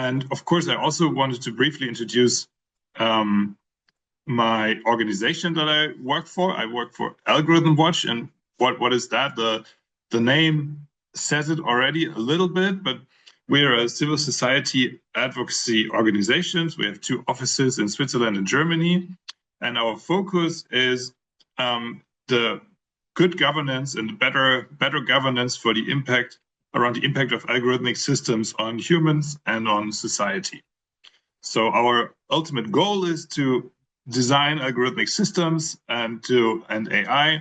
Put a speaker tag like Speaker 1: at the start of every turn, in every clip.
Speaker 1: And of course, I also wanted to briefly introduce my organization that I work for. I work for Algorithm Watch, and what is that? The name says it already a little bit, but we're a civil society advocacy organization. We have 2 offices in Switzerland and Germany, and our focus is the good governance and better governance for the impact around the impact of algorithmic systems on humans and on society. So our ultimate goal is to design algorithmic systems and AI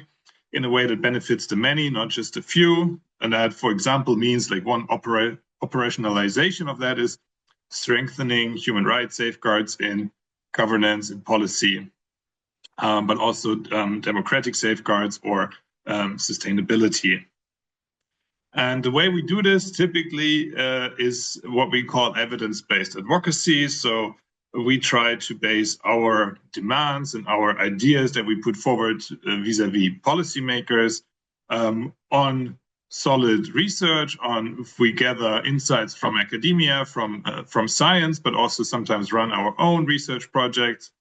Speaker 1: in a way that benefits the many, not just a few. And that, for example, means like one operationalization of that is strengthening human rights safeguards in governance and policy, but also democratic safeguards or sustainability. And the way we do this typically is what we call evidence-based advocacy. So we try to base our demands and our ideas that we put forward vis-a-vis policymakers on solid research, on if we gather insights from academia, from science, but also sometimes run our own research projects,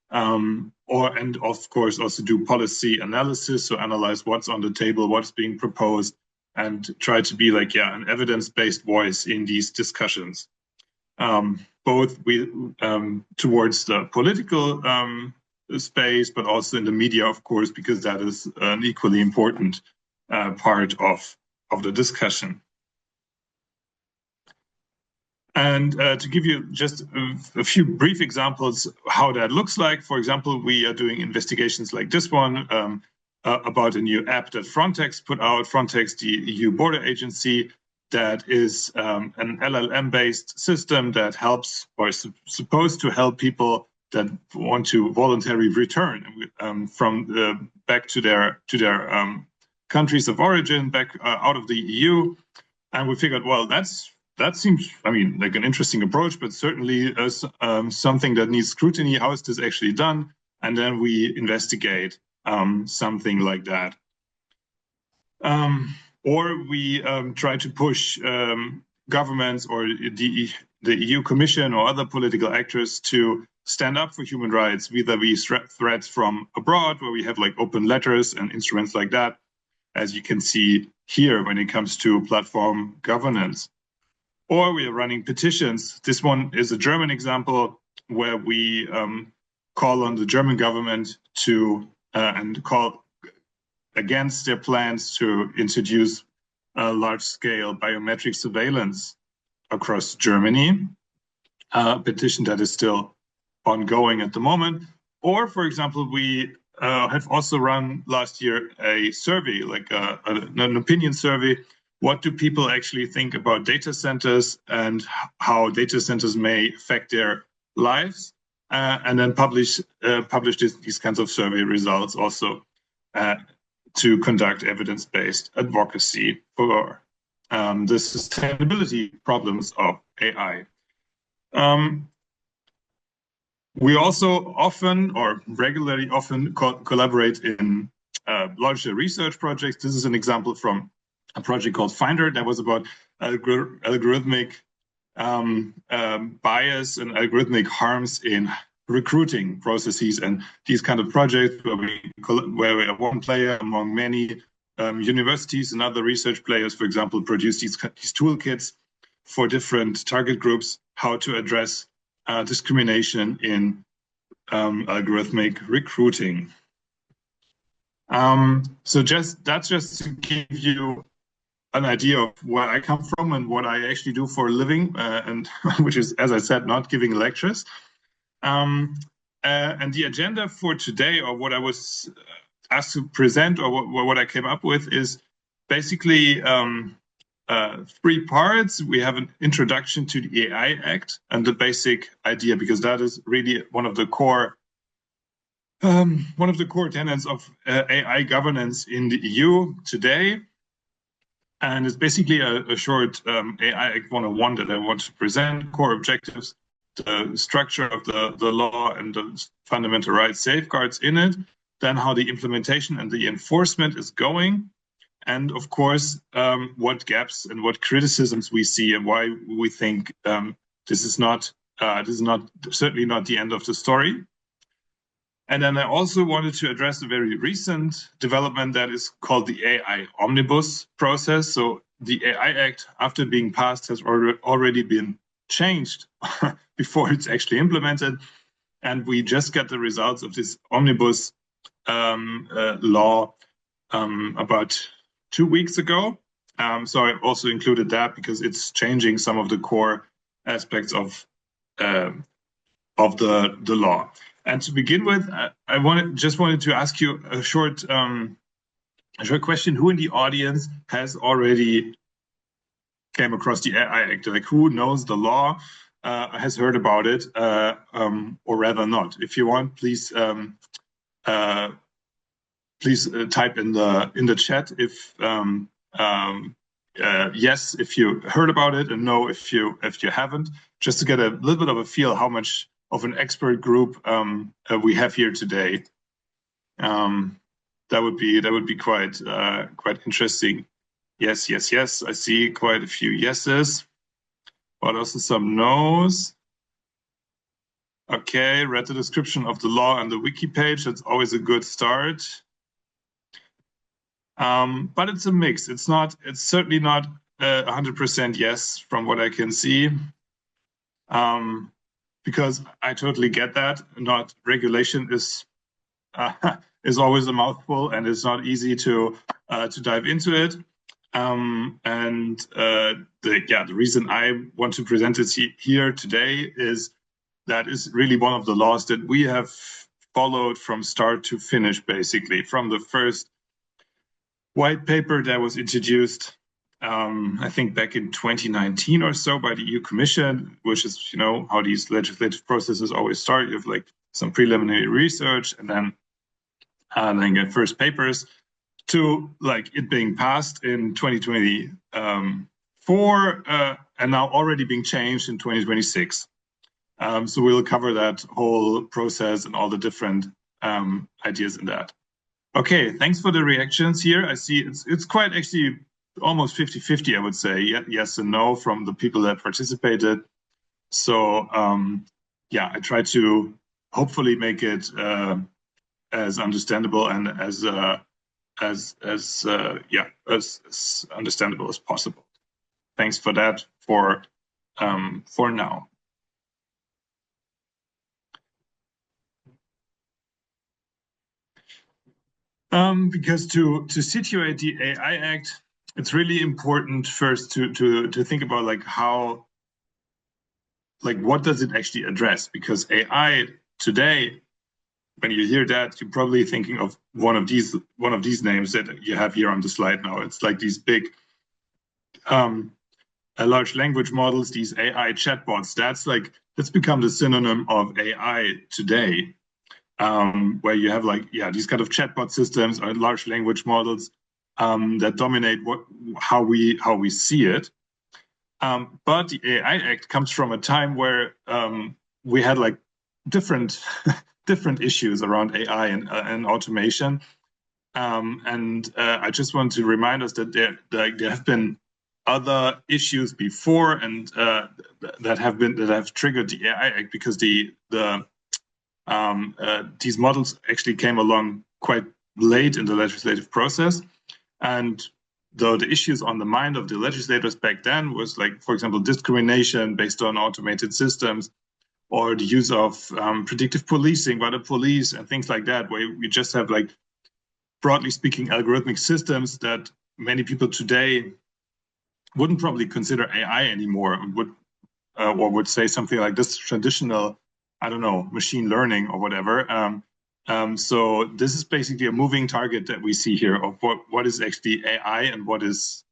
Speaker 1: and of course also do policy analysis, so analyze what's on the table, what's being proposed, and try to be like, an evidence-based voice in these discussions. Both towards the political space, but also in the media, of course, because that is an equally important part of the discussion. And to give you just a few brief examples how that looks like, for example, we are doing investigations like this one about a new app that Frontex put out. Frontex, the EU border agency, that is an LLM-based system that helps, or is supposed to help people that want to voluntarily return from back to their countries of origin, back out of the EU. And we figured, well, that seems, I mean, like an interesting approach, but certainly something that needs scrutiny. How is this actually done? And then we investigate something like that. Or we try to push governments or the EU Commission or other political actors to stand up for human rights, vis-a-vis threats from abroad, where we have like open letters and instruments like that, as you can see here when it comes to platform governance. Or we are running petitions. This one is a German example where we call on the German government to and call against their plans to introduce large-scale biometric surveillance across Germany, a petition that is still ongoing at the moment. Or, for example, we have also run last year a survey, like an opinion survey. What do people actually think about data centers and how data centers may affect their lives? And then publish these kinds of survey results also to conduct evidence-based advocacy for the sustainability problems of AI. We also often, or regularly often, collaborate in larger research projects. This is an example from a project called Finder that was about algorithmic bias and algorithmic harms in recruiting processes, and these kind of projects where we are one player among many universities and other research players, for example, produce these toolkits for different target groups, how to address discrimination in algorithmic recruiting. So that's just to give you an idea of where I come from and what I actually do for a living, and which is, as I said, not giving lectures. And the agenda for today, or what I was asked to present, or what I came up with, is basically 3 parts. We have an introduction to the AI Act and the basic idea, because that is really one of the core tenets of AI governance in the EU today. And it's basically a short AI Act 101 that I want to present: core objectives, the structure of the law and the fundamental rights safeguards in it, then how the implementation and the enforcement is going, and of course, what gaps and what criticisms we see and why we think this is not certainly not the end of the story. And then I also wanted to address a very recent development that is called the AI Omnibus process. So the AI Act, after being passed, has already been changed before it's actually implemented. And we just got the results of this Omnibus law about 2 weeks ago. So I also included that because it's changing some of the core aspects of the law. And to begin with, I just wanted to ask you a short question. Who in the audience has already came across the AI Act? Like, who knows the law, has heard about it, or rather not? If you want, please type in the chat if yes, if you heard about it, and no, if you haven't, just to get a little bit of a feel how much of an expert group we have here today. That would be quite interesting. Yes. I see quite a few yeses, but also some no's. Okay, read the description of the law on the wiki page. That's always a good start. But it's a mix. It's certainly not 100% yes from what I can see. Because I totally get that. Not regulation is always a mouthful, and it's not easy to dive into it. The reason I want to present it here today is that is really one of the laws that we have followed from start to finish, basically, from the first white paper that was introduced, I think back in 2019 or so by the EU Commission, which is, how these legislative processes always start. You have like some preliminary research and then get first papers, to like it being passed in 2024 and now already being changed in 2026. So we'll cover that whole process and all the different ideas in that. Okay, thanks for the reactions here. I see it's quite actually almost 50-50, I would say, yes and no from the people that participated. So I try to hopefully make it as understandable and as understandable as possible. Thanks for that for now. Because to situate the AI Act, it's really important first to think about like how, like what does it actually address? Because AI today, when you hear that, you're probably thinking of one of these names that you have here on the slide now. It's like these big large language models, these AI chatbots. That's become the synonym of AI today. Where you have these kind of chatbot systems or large language models that dominate how we see it. But the AI Act comes from a time where we had like different issues around AI and automation. I just want to remind us that there have been other issues before and that have triggered the AI Act, because these models actually came along quite late in the legislative process. And though the issues on the mind of the legislators back then was like, for example, discrimination based on automated systems, or the use of predictive policing by the police and things like that, where we just have like, broadly speaking, algorithmic systems that many people today wouldn't probably consider AI anymore, or would say something like this traditional, I don't know, machine learning or whatever. So this is basically a moving target that we see here of what is actually AI and what is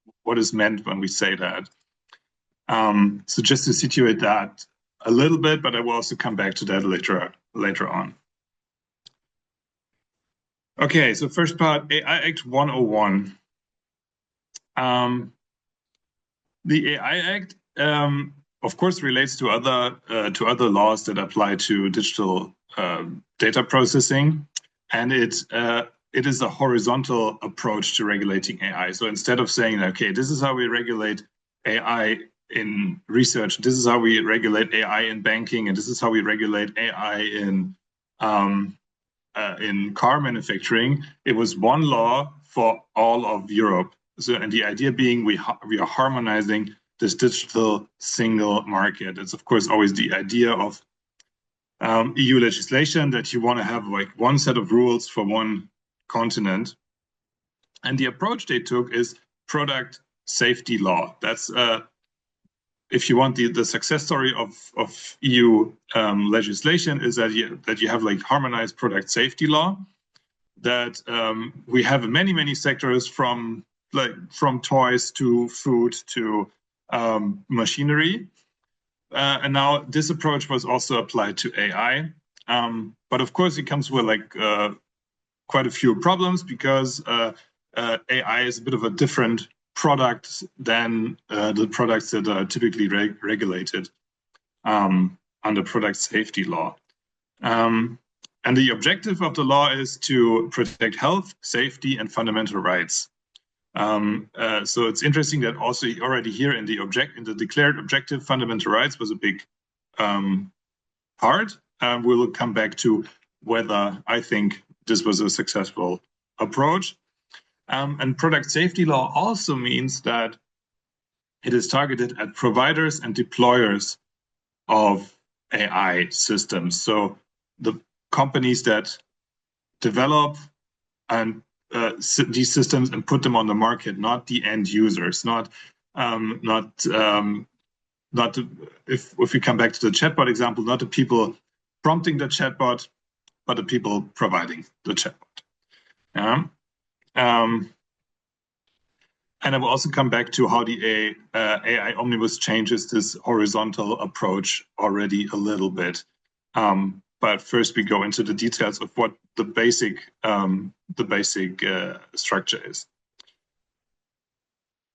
Speaker 1: meant when we say that. So just to situate that a little bit, but I will also come back to that later on. Okay, so first part, AI Act 101. The AI Act, of course, relates to other laws that apply to digital data processing, and it is a horizontal approach to regulating AI. So instead of saying, okay, this is how we regulate AI in research. This is how we regulate AI in banking, and this is how we regulate AI in car manufacturing. It was one law for all of Europe. So, and the idea being we are harmonizing this digital single market. It's of course always the idea of EU legislation that you want to have like one set of rules for one continent. And the approach they took is product safety law. That's if you want the success story of EU legislation is that you have like harmonized product safety law, that we have many sectors from toys to food to machinery. And now this approach was also applied to AI. But of course, it comes with like quite a few problems because AI is a bit of a different product than the products that are typically regulated under product safety law. And the objective of the law is to protect health, safety, and fundamental rights. So it's interesting that also already here in the declared objective, fundamental rights was a big part. We will come back to whether I think this was a successful approach. And product safety law also means that it is targeted at providers and deployers of AI systems. So the companies that develop and these systems and put them on the market, not the end users, if we come back to the chatbot example, not the people prompting the chatbot, but the people providing the chatbot. And I will also come back to how the AI Omnibus changes this horizontal approach already a little bit. But first we go into the details of what the basic structure is.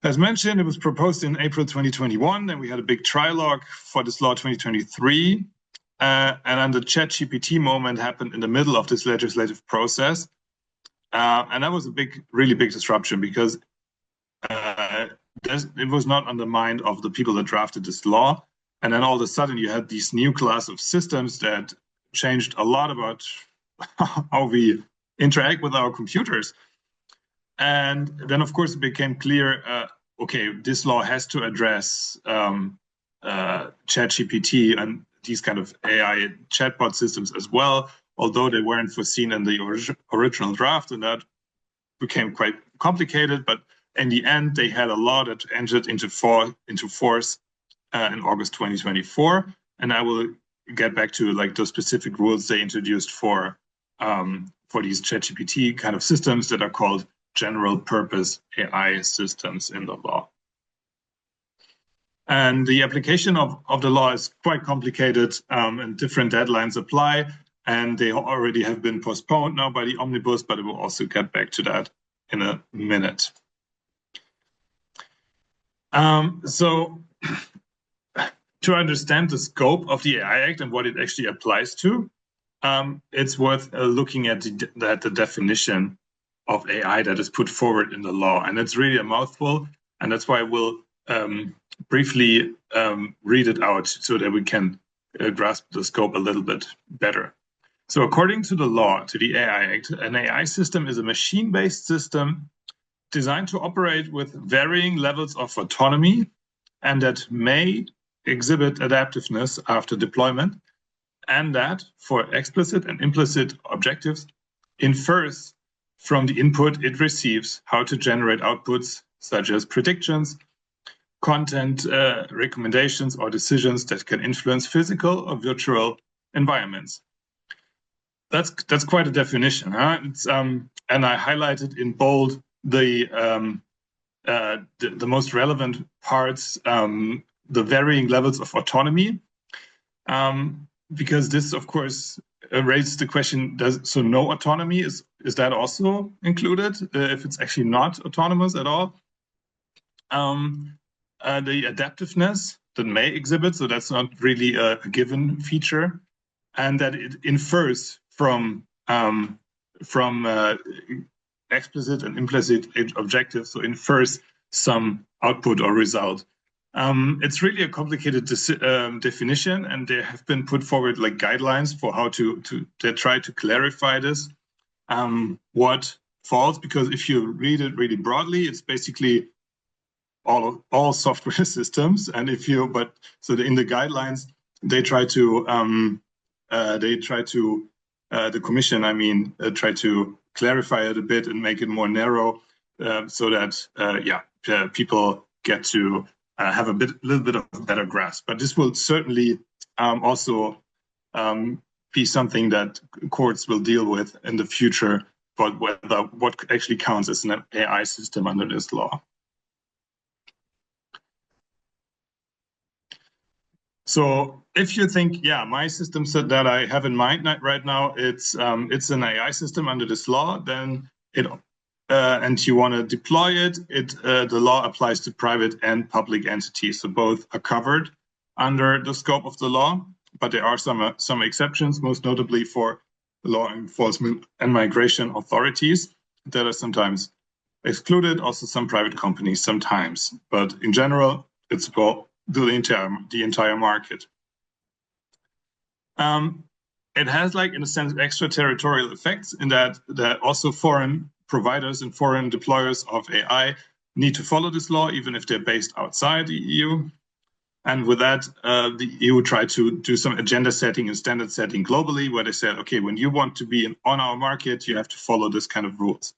Speaker 1: As mentioned, it was proposed in April 2021, and we had a big trilogue for this law 2023. And then the ChatGPT moment happened in the middle of this legislative process. And that was a really big disruption because it was not on the mind of the people that drafted this law. And then all of a sudden you had these new class of systems that changed a lot about how we interact with our computers. And then, of course, it became clear, okay, this law has to address ChatGPT and these kind of AI chatbot systems as well, although they weren't foreseen in the original draft, and that became quite complicated. But in the end, they had a law that entered into force in August 2024, and I will get back to like the specific rules they introduced for these ChatGPT kind of systems that are called general purpose AI systems in the law. And the application of the law is quite complicated, and different deadlines apply, and they already have been postponed now by the Omnibus, but I will also get back to that in a minute. So to understand the scope of the AI Act and what it actually applies to, it's worth looking at the definition of AI that is put forward in the law. And it's really a mouthful, and that's why we'll briefly read it out so that we can grasp the scope a little bit better. So according to the law, to the AI Act, an AI system is a machine-based system designed to operate with varying levels of autonomy and that may exhibit adaptiveness after deployment, and that, for explicit and implicit objectives, infers from the input it receives how to generate outputs such as predictions, content recommendations, or decisions that can influence physical or virtual environments. That's quite a definition, huh? It's, and I highlighted in bold the most relevant parts, the varying levels of autonomy, because this, of course, raises the question: so no autonomy is that also included if it's actually not autonomous at all? The adaptiveness that may exhibit, so that's not really a given feature, and that it infers from explicit and implicit objectives, so infers some output or result. It's really a complicated definition, and there have been put forward like guidelines for how to try to clarify this. What falls, because if you read it really broadly, it's basically all software systems. And if you, but so in the guidelines, they try to the commission, I mean, try to clarify it a bit and make it more narrow, so that people get to have a little bit of a better grasp. But this will certainly also be something that courts will deal with in the future, but what actually counts as an AI system under this law. So if you think, yeah, my system set that I have in mind right now, it's an AI system under this law, then and you want to deploy it, the law applies to private and public entities. So both are covered under the scope of the law, but there are some exceptions, most notably for law enforcement and migration authorities that are sometimes excluded, also some private companies sometimes. But in general, it's about the entire market. It has, like, in a sense, extraterritorial effects in that also foreign providers and foreign deployers of AI need to follow this law, even if they're based outside the EU. And with that, the EU tried to do some agenda setting and standard setting globally, where they said, okay, when you want to be on our market, you have to follow this kind of rules.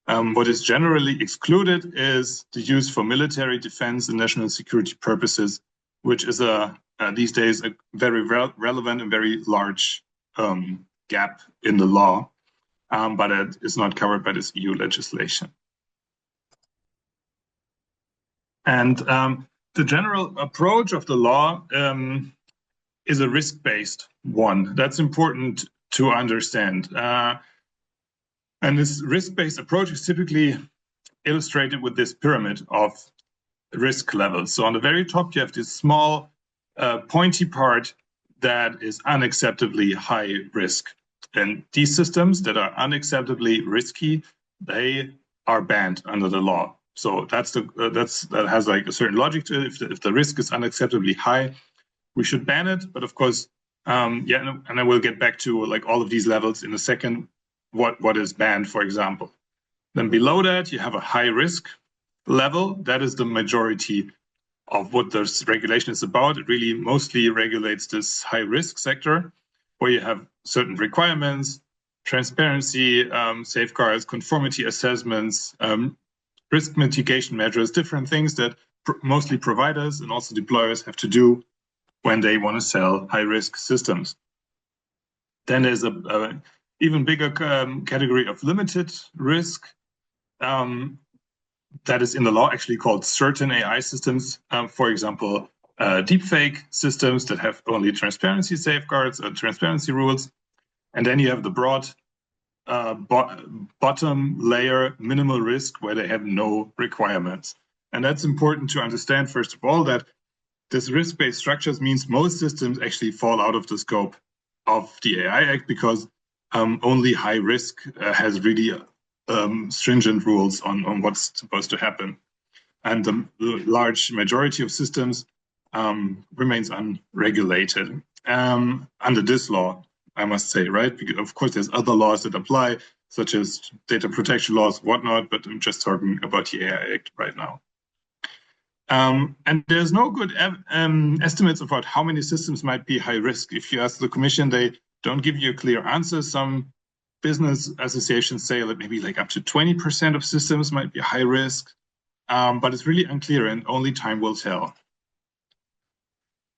Speaker 1: What is generally excluded is the use for military defense and national security purposes, which is these days a very relevant and very large gap in the law, but it is not covered by this EU legislation. And the general approach of the law is a risk-based one. That's important to understand. And this risk-based approach is typically illustrated with this pyramid of risk levels. So on the very top, you have this small pointy part that is unacceptably high risk. And these systems that are unacceptably risky, they are banned under the law. So that has like a certain logic to it. If the risk is unacceptably high, we should ban it. But of course, and I will get back to like all of these levels in a second. What is banned, for example. Then below that, you have a high risk level. That is the majority of what this regulation is about. It really mostly regulates this high risk sector, where you have certain requirements, transparency, safeguards, conformity assessments, risk mitigation measures, different things that mostly providers and also deployers have to do when they want to sell high risk systems. Then there's a even bigger category of limited risk that is in the law actually called certain AI systems. For example, deepfake systems that have only transparency safeguards or transparency rules. And then you have the broad bottom layer minimal risk where they have no requirements. And that's important to understand, first of all, that this risk-based structures means most systems actually fall out of the scope of the AI Act because only high risk has really stringent rules on what's supposed to happen. And the large majority of systems remains unregulated under this law, I must say, right? Because of course, there's other laws that apply, such as data protection laws, whatnot, but I'm just talking about the AI Act right now. And there's no good estimates about how many systems might be high risk. If you ask the Commission, they don't give you a clear answer. Some business associations say that maybe like up to 20% of systems might be high risk, but it's really unclear and only time will tell.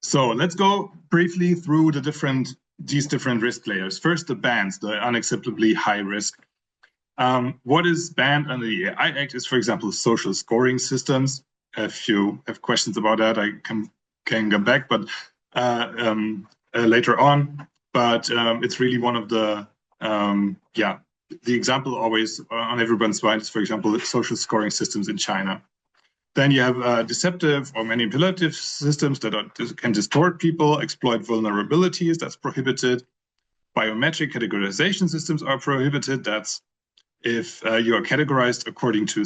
Speaker 1: So let's go briefly through these different risk layers. First, the bans, the unacceptably high risk. What is banned under the AI Act is, for example, social scoring systems. If you have questions about that, I can come back, but later on. But it's really one of the example always on everyone's mind is, for example, social scoring systems in China. Then you have deceptive or manipulative systems that can distort people, exploit vulnerabilities. That's prohibited. Biometric categorization systems are prohibited. That's if you are categorized according to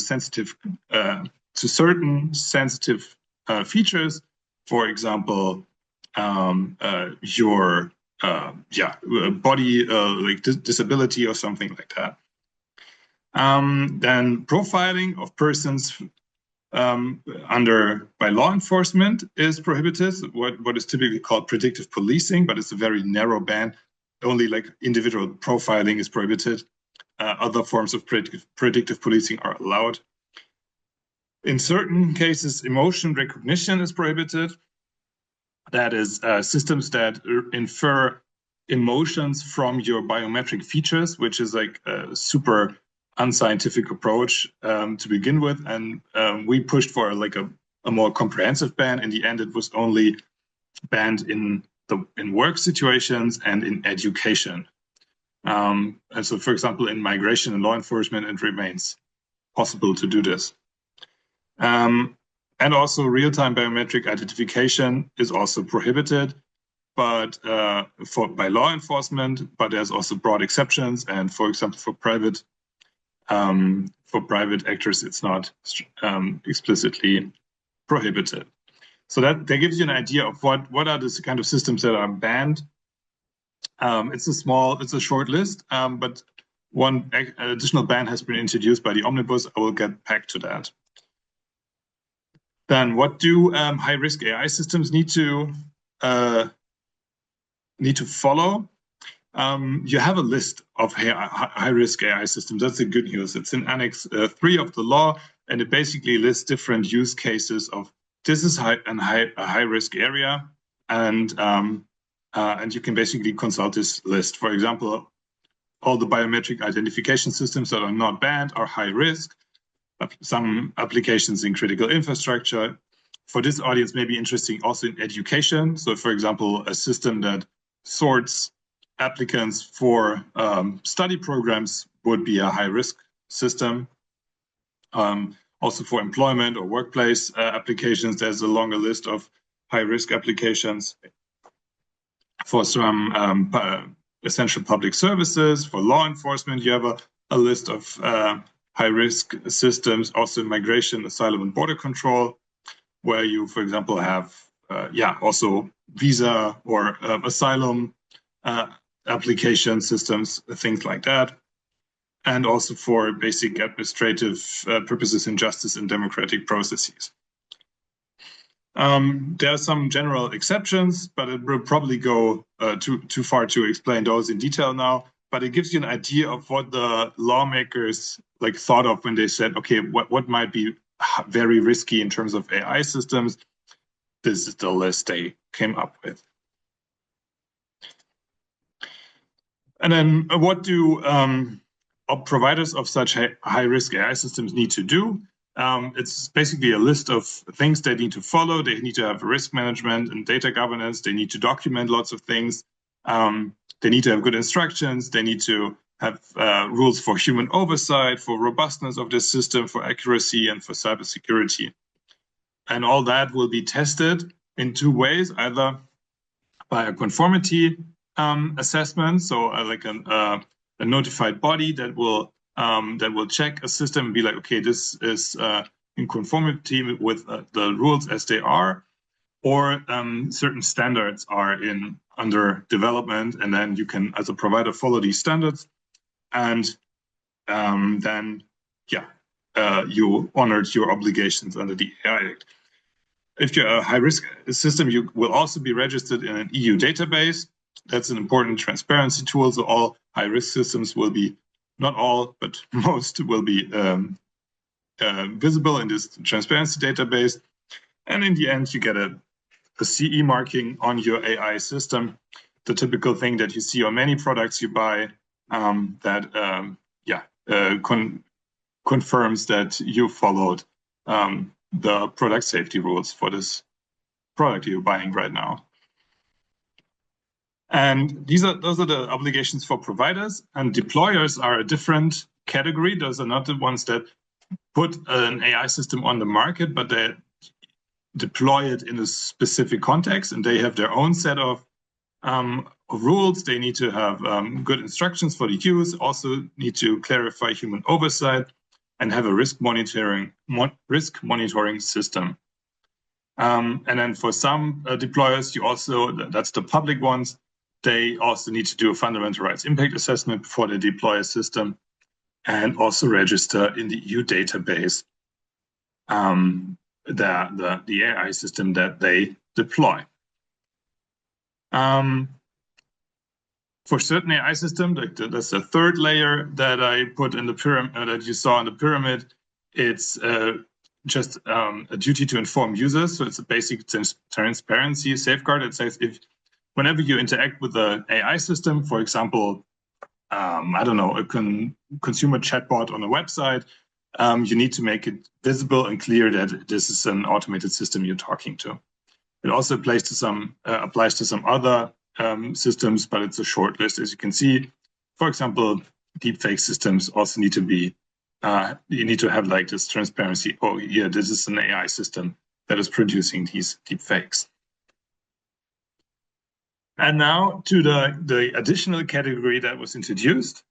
Speaker 1: certain sensitive features, for example, your body like disability or something like that. Then profiling of persons by law enforcement is prohibited. What is typically called predictive policing, but it's a very narrow band. Only like individual profiling is prohibited. Other forms of predictive policing are allowed. In certain cases, emotion recognition is prohibited. That is systems that infer emotions from your biometric features, which is like a super unscientific approach to begin with. And we pushed for like a more comprehensive ban. In the end, it was only banned in work situations and in education. And so, for example, in migration and law enforcement, it remains possible to do this. And also real-time biometric identification is also prohibited, but by law enforcement, but there's also broad exceptions. And for example, for private actors, it's not explicitly prohibited. So that gives you an idea of what are the kind of systems that are banned. It's a short list, but one additional ban has been introduced by the Omnibus. I will get back to that. Then what do high-risk AI systems need to follow? You have a list of high-risk AI systems. That's the good news. It's in Annex 3 of the law, and it basically lists different use cases of this is a high-risk area, and you can basically consult this list. For example, all the biometric identification systems that are not banned are high risk. Some applications in critical infrastructure. For this audience, may be interesting also in education. So, for example, a system that sorts applicants for study programs would be a high-risk system. Also for employment or workplace applications, there's a longer list of high-risk applications. For some essential public services, for law enforcement, you have a list of high-risk systems, also in migration, asylum, and border control, where you, for example, have also visa or asylum application systems, things like that, and also for basic administrative purposes in justice and democratic processes. There are some general exceptions, but it will probably go too far to explain those in detail now. But it gives you an idea of what the lawmakers thought of when they said, okay, what might be very risky in terms of AI systems. This is the list they came up with. And then what do providers of such high-risk AI systems need to do? It's basically a list of things they need to follow. They need to have risk management and data governance. They need to document lots of things. They need to have good instructions. They need to have rules for human oversight, for robustness of the system, for accuracy, and for cybersecurity. And all that will be tested in two ways, either by a conformity assessment, so like a notified body that will check a system and be like, okay, this is in conformity with the rules as they are, or certain standards are under development, and then you can, as a provider, follow these standards, and then you honored your obligations under the AI Act. If you're a high-risk system, you will also be registered in an EU database. That's an important transparency tool. So all high-risk systems will be, not all, but most will be visible in this transparency database. And in the end, you get a CE marking on your AI system, the typical thing that you see on many products you buy that confirms that you followed the product safety rules for this product you're buying right now. And those are the obligations for providers, and deployers are a different category. Those are not the ones that put an AI system on the market, but they deploy it in a specific context, and they have their own set of rules. They need to have good instructions for the use, also need to clarify human oversight, and have a risk monitoring system. And then for some deployers, you also, that's the public ones, they also need to do a fundamental rights impact assessment before they deploy a system and also register in the EU database the AI system that they deploy. For certain AI systems, that's the third layer that I put in the pyramid, that you saw in the pyramid. It's just a duty to inform users. So it's a basic transparency safeguard. It says whenever you interact with the AI system, for example, I don't know, a consumer chatbot on a website, you need to make it visible and clear that this is an automated system you're talking to. It also applies to some other systems, but it's a short list, as you can see. For example, deepfake systems also need to be, you need to have like this transparency. Oh, yeah, this is an AI system that is producing these deepfakes. And now to the additional category that was introduced.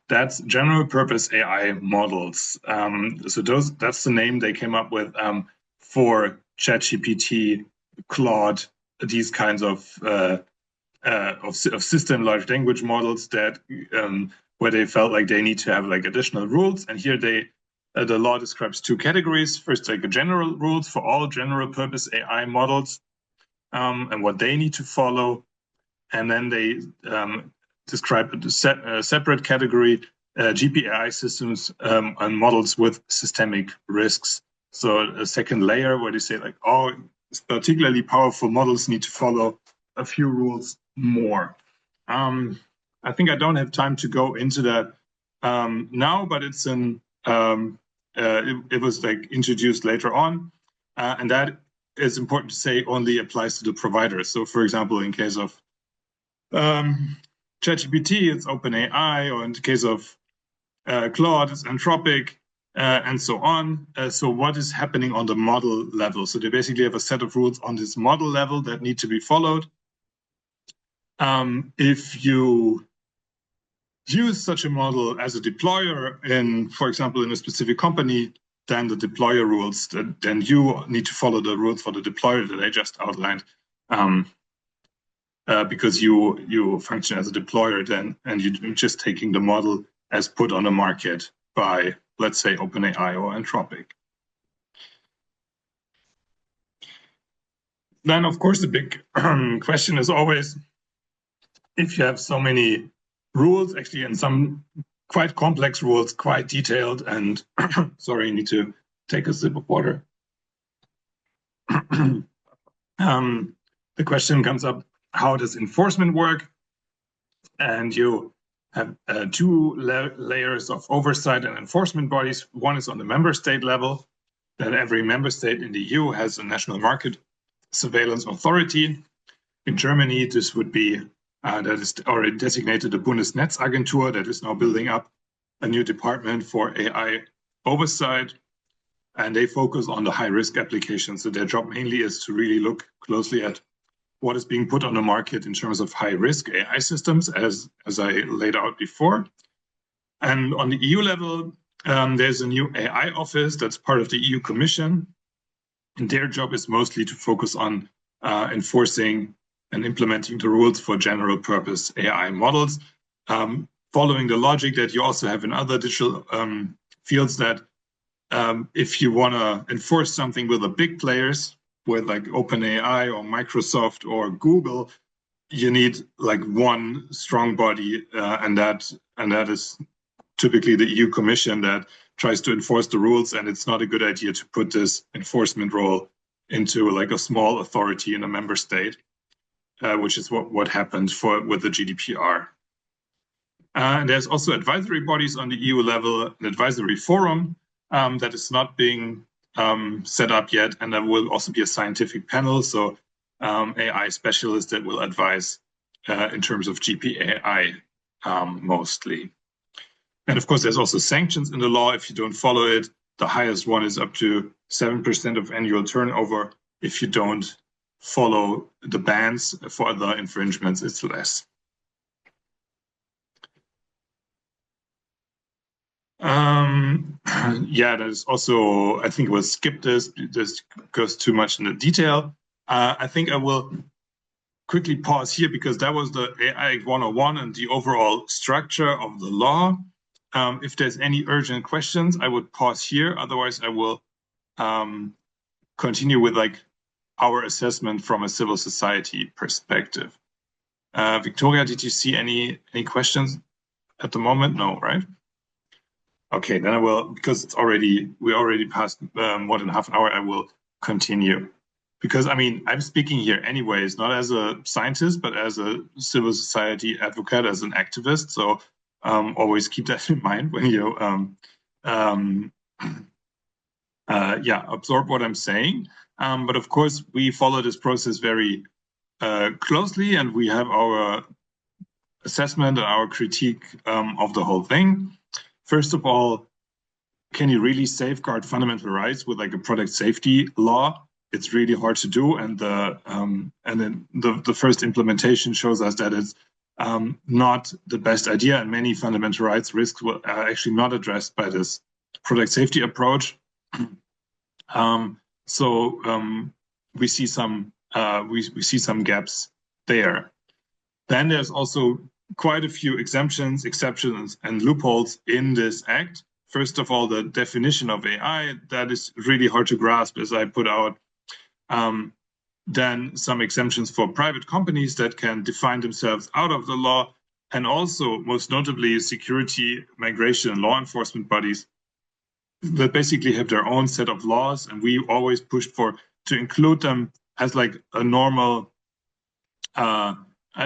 Speaker 1: That's general purpose AI models. So that's the name they came up with for ChatGPT, Claude, these kinds of system large language models that where they felt like they need to have like additional rules. And here the law describes two categories. First, like a general rules for all general purpose AI models and what they need to follow. And then they describe a separate category, GPAI systems and models with systemic risks. So a second layer where they say like, oh, particularly powerful models need to follow a few rules more. I think I don't have time to go into that now, but it's it was like introduced later on, and that is important to say only applies to the providers. So for example, in case of ChatGPT, it's OpenAI, or in the case of Claude, it's Anthropic, and so on. So what is happening on the model level? So they basically have a set of rules on this model level that need to be followed. If you use such a model as a deployer in, for example, in a specific company, then the deployer rules, then you need to follow the rules for the deployer that I just outlined. Because you function as a deployer then, and you're just taking the model as put on the market by, let's say, OpenAI or Anthropic. Then, of course, the big question is always, if you have so many rules, actually, and some quite complex rules, quite detailed, and sorry, I need to take a sip of water. The question comes up, how does enforcement work? And you have two layers of oversight and enforcement bodies. One is on the member state level, that every member state in the EU has a national market surveillance authority. In Germany, this would be, that is already designated the Bundesnetzagentur, that is now building up a new department for AI oversight. And they focus on the high-risk applications. So their job mainly is to really look closely at what is being put on the market in terms of high-risk AI systems, as I laid out before. And on the EU level, there's a new AI office that's part of the EU Commission. And their job is mostly to focus on enforcing and implementing the rules for general purpose AI models, following the logic that you also have in other digital fields, that if you want to enforce something with the big players, with like OpenAI or Microsoft or Google, you need like one strong body, and that is typically the EU Commission that tries to enforce the rules. And it's not a good idea to put this enforcement role into like a small authority in a member state, which is what happened with the GDPR. And there's also advisory bodies on the EU level, an advisory forum that is not being set up yet, and there will also be a scientific panel, so AI specialists that will advise in terms of GPAI mostly. And of course, there's also sanctions in the law if you don't follow it. The highest one is up to 7% of annual turnover. If you don't follow the bans for other infringements, it's less. Yeah, there's also, I think we'll skip this. This goes too much into detail. I think I will quickly pause here because that was the AI 101 and the overall structure of the law. If there's any urgent questions, I would pause here. Otherwise, I will continue with like our assessment from a civil society perspective. Victoria, did you see any questions at the moment? No, right? Okay, then I will, because we already passed more than half an hour, I will continue. Because I mean, I'm speaking here anyways, not as a scientist, but as a civil society advocate, as an activist. So always keep that in mind when you absorb what I'm saying. But of course, we follow this process very closely, and we have our assessment and our critique of the whole thing. First of all, can you really safeguard fundamental rights with like a product safety law? It's really hard to do, and then the first implementation shows us that it's not the best idea, and many fundamental rights risks are actually not addressed by this product safety approach. We see some gaps there. Then there's also quite a few exceptions, and loopholes in this act. First of all, the definition of AI, that is really hard to grasp, as I put out. Then some exemptions for private companies that can define themselves out of the law, and also, most notably, security, migration, and law enforcement bodies that basically have their own set of laws, and we always pushed to include them as like a normal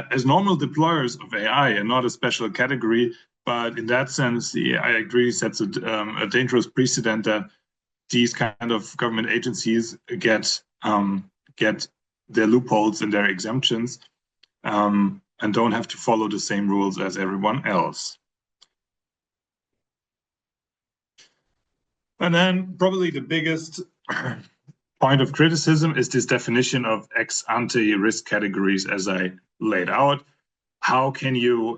Speaker 1: as normal deployers of AI and not a special category. But in that sense, the AI Act really sets a dangerous precedent that these kind of government agencies get their loopholes and their exemptions and don't have to follow the same rules as everyone else. And then probably the biggest point of criticism is this definition of ex ante risk categories, as I laid out. How can you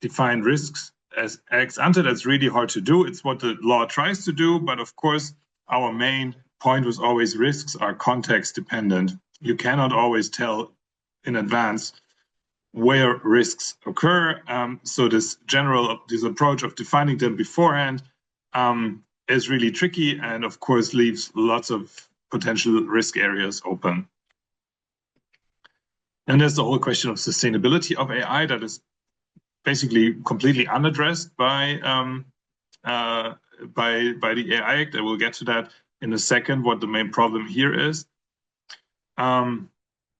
Speaker 1: define risks as ex ante? That's really hard to do. It's what the law tries to do, but of course, our main point was always risks are context dependent. You cannot always tell in advance where risks occur. So this approach of defining them beforehand is really tricky, and of course leaves lots of potential risk areas open. And there's the whole question of sustainability of AI that is basically completely unaddressed by the AI Act. I will get to that in a second, what the main problem here is. And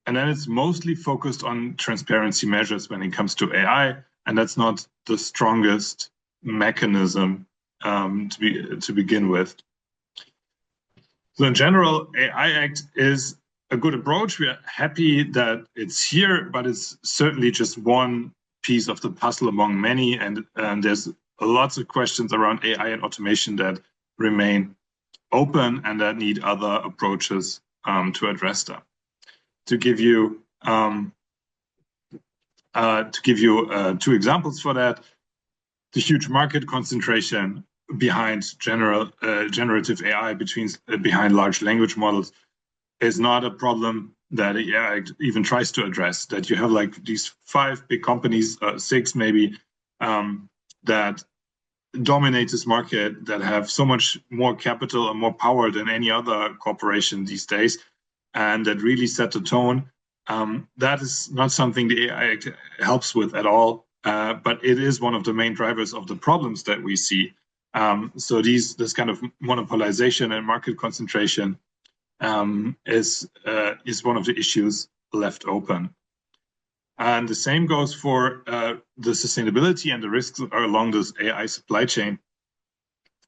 Speaker 1: then it's mostly focused on transparency measures when it comes to AI, and that's not the strongest mechanism to begin with. So in general, AI Act is a good approach. We are happy that it's here, but it's certainly just one piece of the puzzle among many, and there's lots of questions around AI and automation that remain open and that need other approaches to address them. To give you two examples for that, the huge market concentration behind generative AI behind large language models is not a problem that AI even tries to address. That you have like these 5 big companies, 6 maybe, that dominate this market, that have so much more capital and more power than any other corporation these days, and that really set the tone. That is not something the AI helps with at all, but it is one of the main drivers of the problems that we see. So this kind of monopolization and market concentration is one of the issues left open. And the same goes for the sustainability and the risks along this AI supply chain.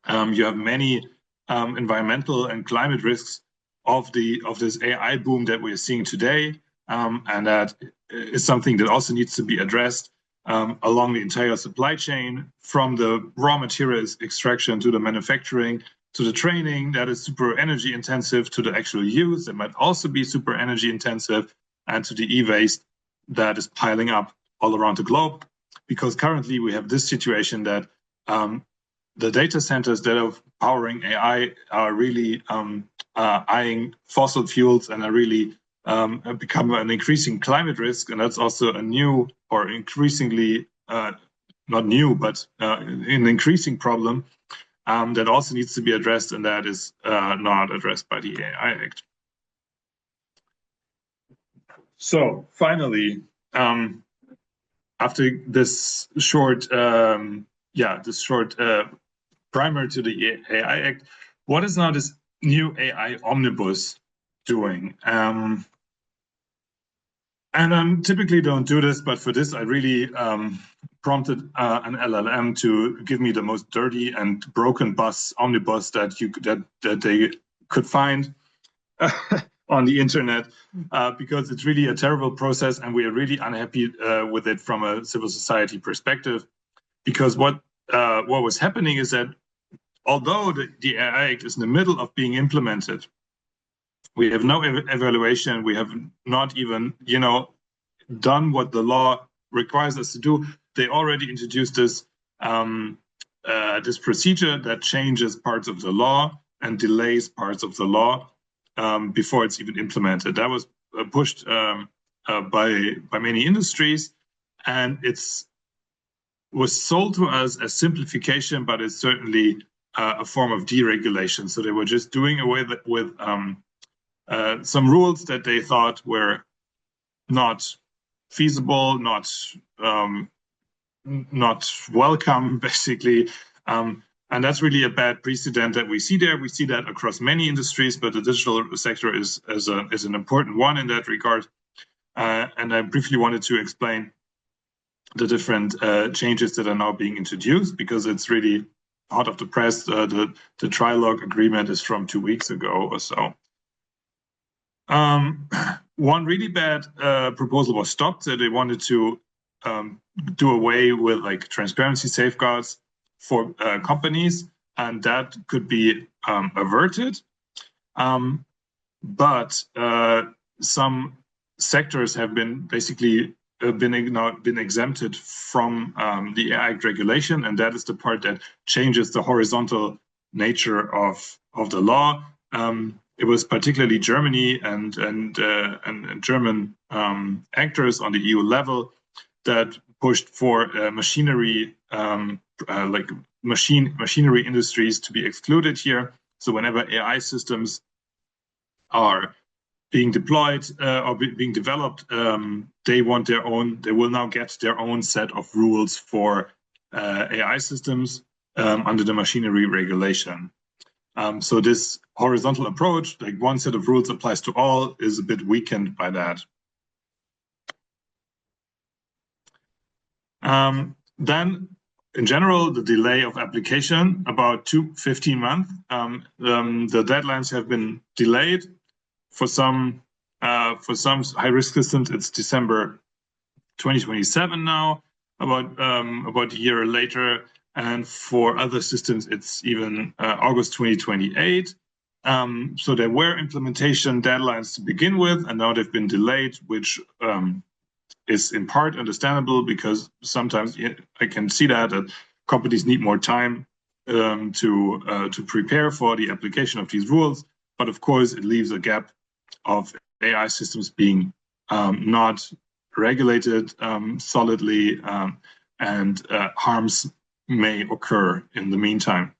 Speaker 1: You have many environmental and climate risks of this AI boom that we're seeing today, and that is something that also needs to be addressed along the entire supply chain, from the raw materials extraction to the manufacturing to the training that is super energy intensive, to the actual use that might also be super energy intensive, and to the e-waste that is piling up all around the globe. Because currently we have this situation that the data centers that are powering AI are really eyeing fossil fuels and are really become an increasing climate risk. And that's also a new or increasingly, not new, but an increasing problem that also needs to be addressed, and that is not addressed by the AI Act. So finally, after this short, primer to the AI Act, what is now this new AI Omnibus doing? And I typically don't do this, but for this, I really prompted an LLM to give me the most dirty and broken omnibus that they could find on the internet, because it's really a terrible process, and we are really unhappy with it from a civil society perspective. Because what was happening is that although the AI Act is in the middle of being implemented, we have no evaluation. We have not even, done what the law requires us to do. They already introduced this this procedure that changes parts of the law and delays parts of the law before it's even implemented. That was pushed by many industries, and was sold to us as simplification, but it's certainly a form of deregulation. So they were just doing away with some rules that they thought were not feasible, not welcome, basically. And that's really a bad precedent that we see there. We see that across many industries, but the digital sector is an important one in that regard. And I briefly wanted to explain the different changes that are now being introduced, because it's really hot off the press. The trilogue agreement is from 2 weeks ago or so. One really bad proposal was stopped. So they wanted to do away with transparency safeguards for companies, and that could be averted. But some sectors have been basically been exempted from the AI Act regulation, and that is the part that changes the horizontal nature of the law. It was particularly Germany and German actors on the EU level that pushed for machinery industries to be excluded here. So whenever AI systems are being deployed or being developed, they will now get their own set of rules for AI systems under the machinery regulation. So this horizontal approach, one set of rules applies to all, is a bit weakened by that. Then, in general, the delay of application, about 15 months. The deadlines have been delayed. For some high-risk systems, it's December 2027 now, about a year later. And for other systems, it's even August 2028. So there were implementation deadlines to begin with, and now they've been delayed, which is in part understandable, because sometimes I can see that companies need more time to prepare for the application of these rules. But of course, it leaves a gap of AI systems being not regulated solidly, and harms may occur in the meantime.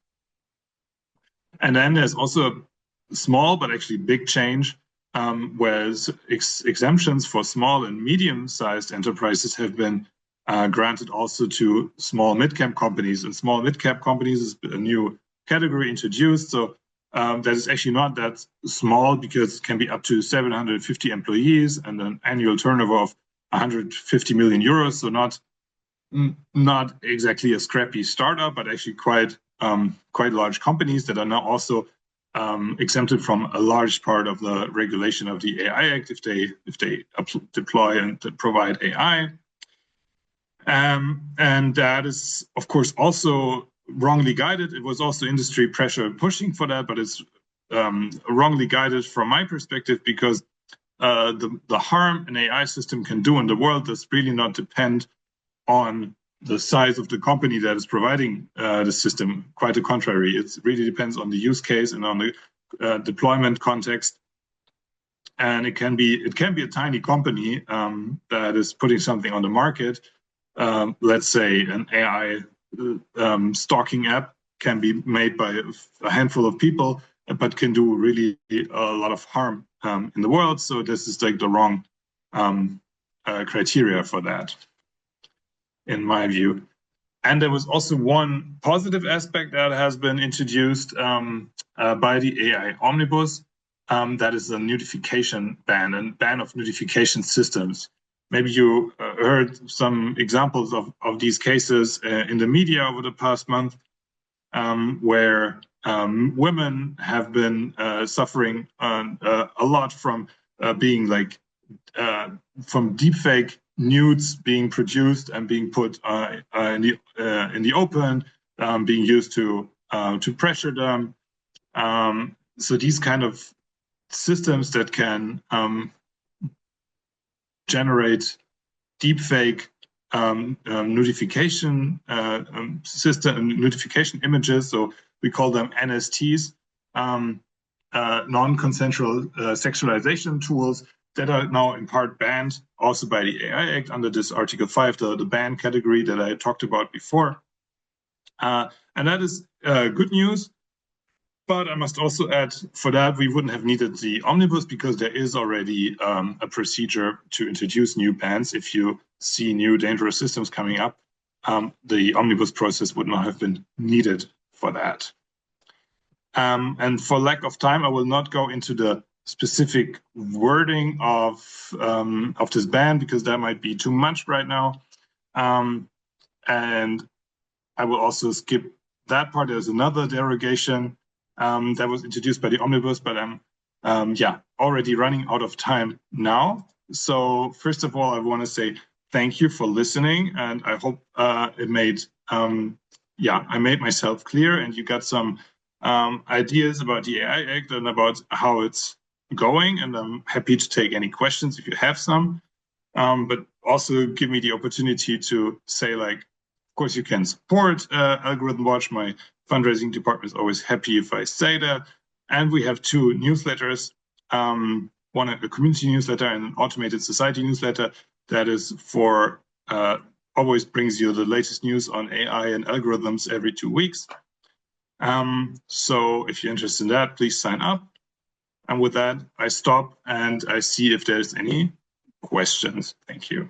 Speaker 1: And then there's also a small but actually big change, where exemptions for small and medium-sized enterprises have been granted also to small mid-cap companies. And small mid-cap companies is a new category introduced. So that is actually not that small, because it can be up to 750 employees and an annual turnover of 150 million euros. So not exactly a scrappy startup, but actually quite large companies that are now also exempted from a large part of the regulation of the AI Act if they deploy and provide AI. And that is, of course, also wrongly guided. It was also industry pressure pushing for that, but it's wrongly guided from my perspective, because the harm an AI system can do in the world does really not depend on the size of the company that is providing the system. Quite the contrary, it really depends on the use case and on the deployment context. And it can be a tiny company that is putting something on the market. Let's say an AI stalking app can be made by a handful of people, but can do really a lot of harm in the world. So this is like the wrong criteria for that, in my view. And there was also one positive aspect that has been introduced by the AI Omnibus. That is a notification ban, and ban of notification systems. Maybe you heard some examples of these cases in the media over the past month, where women have been suffering a lot from being like from deepfake nudes being produced and being put in the open, being used to pressure them. So these kind of systems that can generate deepfake notification system notification images. So we call them NSTs, non-consensual sexualization tools that are now in part banned also by the AI Act under this Article 5, the ban category that I talked about before. And that is good news. But I must also add, for that, we wouldn't have needed the omnibus because there is already a procedure to introduce new bans. If you see new dangerous systems coming up, the omnibus process would not have been needed for that. And for lack of time, I will not go into the specific wording of this ban because that might be too much right now. And I will also skip that part. There's another derogation that was introduced by the omnibus, but I'm already running out of time now. So first of all, I want to say thank you for listening, and I hope it made I made myself clear, and you got some ideas about the AI Act and about how it's going. And I'm happy to take any questions if you have some, but also give me the opportunity to say, like, of course, you can support Algorithm Watch. My fundraising department is always happy if I say that. And we have two newsletters, one a community newsletter and an automated society newsletter that is for always brings you the latest news on AI and algorithms every 2 weeks. So if you're interested in that, please sign up. And with that, I stop and I see if there's any questions. Thank you.